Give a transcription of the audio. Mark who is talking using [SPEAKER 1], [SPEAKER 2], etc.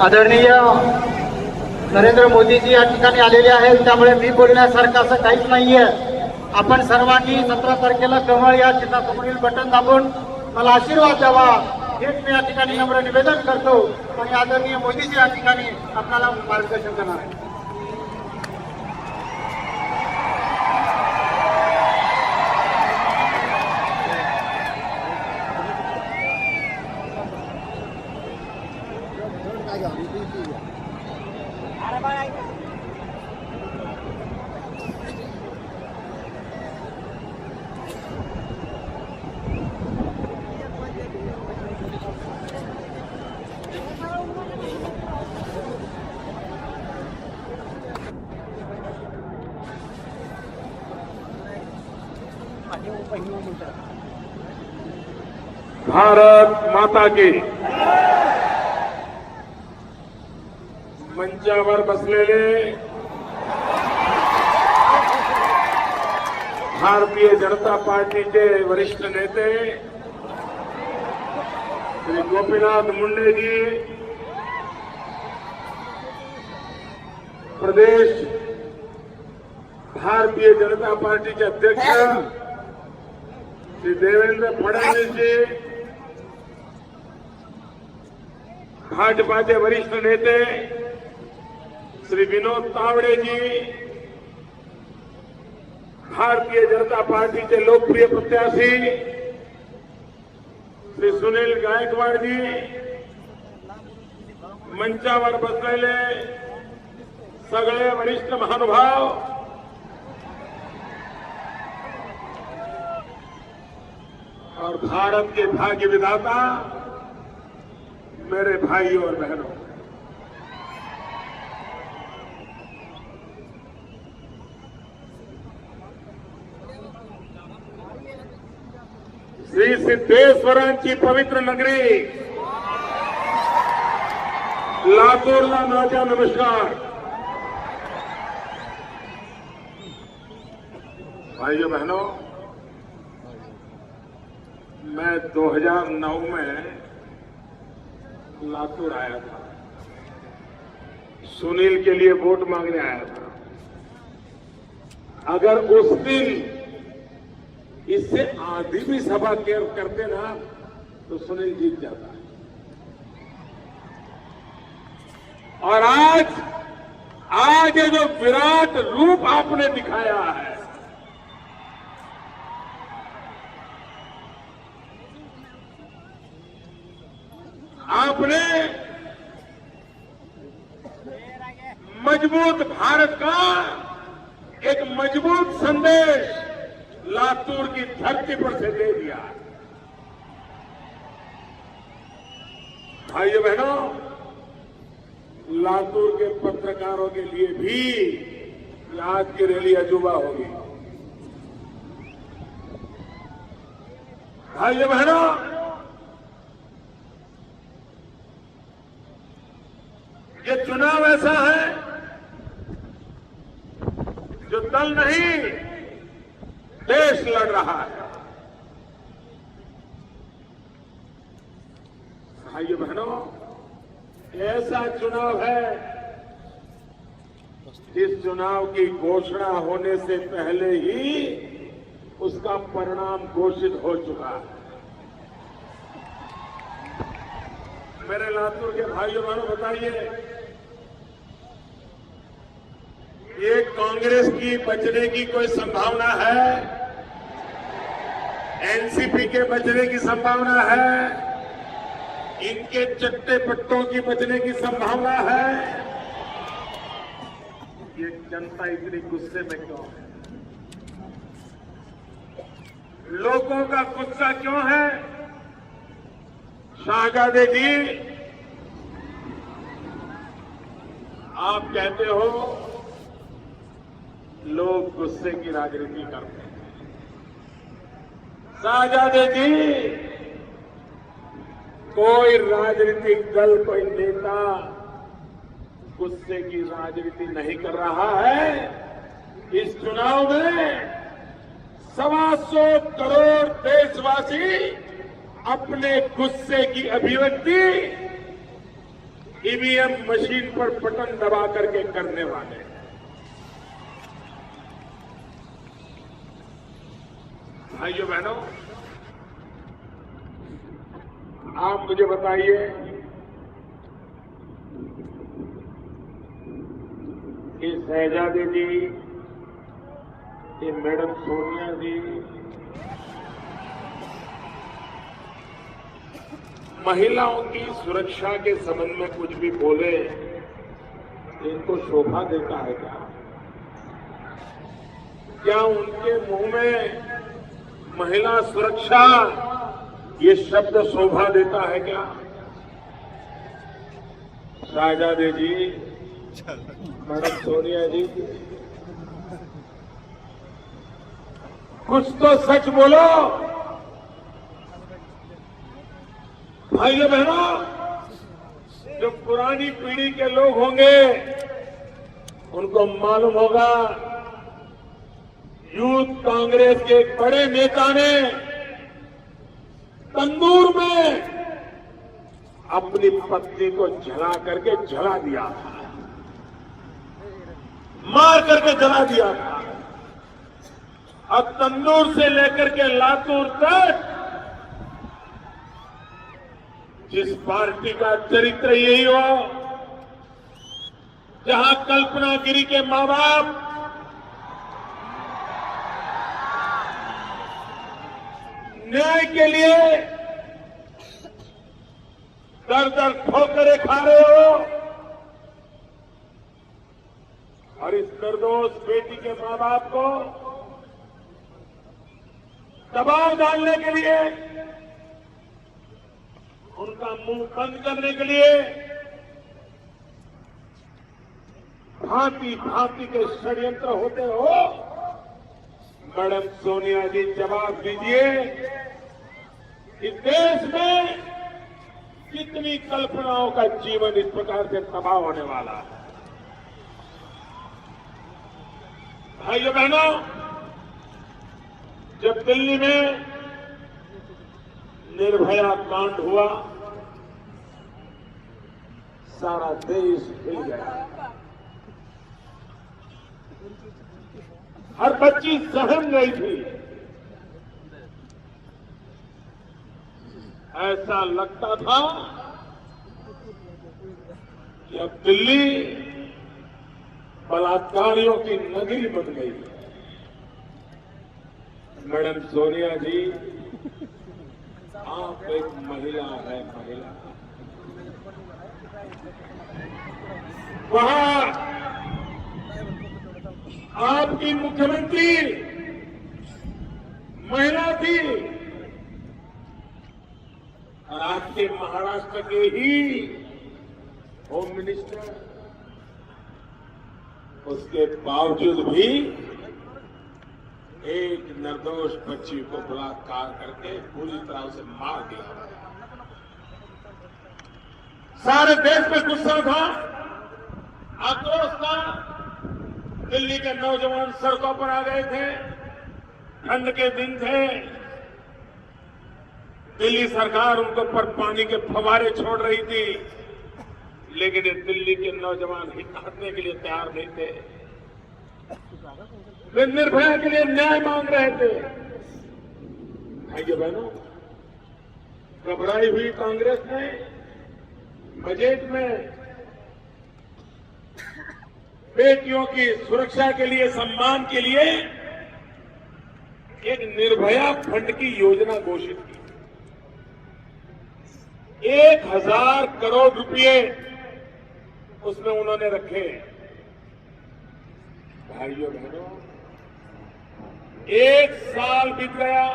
[SPEAKER 1] आदरणीय नरेंद्र मोदीजी या ठिकाणी आलेले आहेत, त्यामुळे मी बोलण्यासारखं असं काहीच नाहीये. आपण सर्वांनी 17 तारखेला कमळ या चिन्हासमोरील बटन दाबून मला आशीर्वाद द्यावा, हेच मी या ठिकाणी नम्र निवेदन करतो. आणि आदरणीय मोदीजी या ठिकाणी आपल्याला मार्गदर्शन करणार आहे.
[SPEAKER 2] भारत माता की मंचावर बसलेले भारतीय जनता पार्टीचे वरिष्ठ नेते श्री गोपीनाथ मुंडे जी, प्रदेश भारतीय जनता पार्टीचे अध्यक्ष श्री देवेंद्र फडणवीस जी, भाजपाचे वरिष्ठ नेते श्री विनोद तावडे जी, भारतीय जनता पार्टीचे लोकप्रिय प्रत्याशी श्री सुनील गायकवाड जी, मंचावर बसलेले सगळे वरिष्ठ महानुभाव, और भारत के भाग्य विधाता मेरे भाइयों और बहनों, श्री सिद्धेश्वरांची पवित्र नगरी लातूरला माझा नमस्कार. भाइयों बहनों, मैं 2009 में लातूर आया था, सुनील के लिए वोट मांगने आया था. अगर उस दिन इससे आधी भी सभा करते ना तो सुनील जीत जाता है. और आज ये जो विराट रूप आपने दिखाया है, आपने मजबूत भारत का एक मजबूत संदेश लातूर की धरती पर से दे दिया. भाइयों बहनों, लातूर के पत्रकारों के लिए भी आज की रैली अजूबा होगी. भाइयों बहनों, ये चुनाव ऐसा है जो दल नहीं देश लड़ रहा है. भाइयों बहनों, ऐसा चुनाव है इस चुनाव की घोषणा होने से पहले ही उसका परिणाम घोषित हो चुका है. मेरे लातूर के भाइयों बहनों, बताइए, ये कांग्रेस की बचने की कोई संभावना है? एनसीपी के बचने की संभावना है? इनके चट्टे पट्टों की बचने की संभावना है? ये जनता इतनी गुस्से में क्यों है? लोगों का गुस्सा क्यों है? शाहजादे जी, आप कहते हो लोग गुस्से की राजनीति करते हैं. शाहजादे जी, कोई राजनीतिक दल, कोई नेता गुस्से की राजनीति नहीं कर रहा है. इस चुनाव में 125 करोड़ देशवासी अपने गुस्से की अभिव्यक्ति ईवीएम मशीन पर बटन दबा करके करने वाले हैं। भाइयों बहनों, आप मुझे बताइए कि शहजादे जी, ये मैडम सोनिया जी महिलाओं की सुरक्षा के संबंध में कुछ भी बोले, इनको शोभा देता है क्या? क्या उनके मुंह में महिला सुरक्षा ये शब्द शोभा देता है क्या? शहजादे जी, मैडम सोनिया जी, कुछ तो सच बोलो। भाइयों बहनों, जो पुरानी पीढ़ी के लोग होंगे उनको मालूम होगा, यूथ कांग्रेस के एक बड़े नेता ने तंदूर में अपनी पत्नी को जला करके जला दिया था, मार करके जला दिया था। अब तंदूर से लेकर के लातूर तक जिस पार्टी का चरित्र यही हो, जहां कल्पना गिरी के मां बाप न्याय के लिए दर दर ठोकरें खा रहे हो, और इस निर्दोष बेटी के मां बाप को दबाव डालने के लिए, उनका मुंह बंद करने के लिए भांति भांति के षड्यंत्र होते हो। मैडम सोनिया जी, जवाब दीजिए, इस देश में कितनी कल्पनाओं का जीवन इस प्रकार से तबाह होने वाला है। भाइयों बहनों, जब दिल्ली में निर्भया कांड हुआ, सारा देश हिल गया, हर बच्ची सहम गई थी। ऐसा लगता था कि अब दिल्ली बलात्कारियों की नगरी बन गई। मैडम सोनिया जी, आप एक महिला है, महिला। वहां आपकी मुख्यमंत्री महिला थी, और आपके महाराष्ट्र के ही होम मिनिस्टर, उसके बावजूद भी एक निर्दोष बच्ची को बलात्कार करके पूरी तरह से मार दिया। सारे देश में गुस्सा था, आक्रोश था। दिल्ली के नौजवान सड़कों पर आ गए थे, ठंड के दिन थे। दिल्ली सरकार उनको पर पानी के फव्वारे छोड़ रही थी, लेकिन ये दिल्ली के नौजवान हटने के लिए तैयार नहीं थे। वे निर्भया के लिए न्याय मांग रहे थे। भाइयों बहनों, घबराई हुई कांग्रेस ने बजट में बेटियों की सुरक्षा के लिए, सम्मान के लिए एक निर्भया फंड की योजना घोषित की। 1000 करोड़ रुपए उसमें उन्होंने रखे। भाइयों बहनों, 1 साल बीत गया,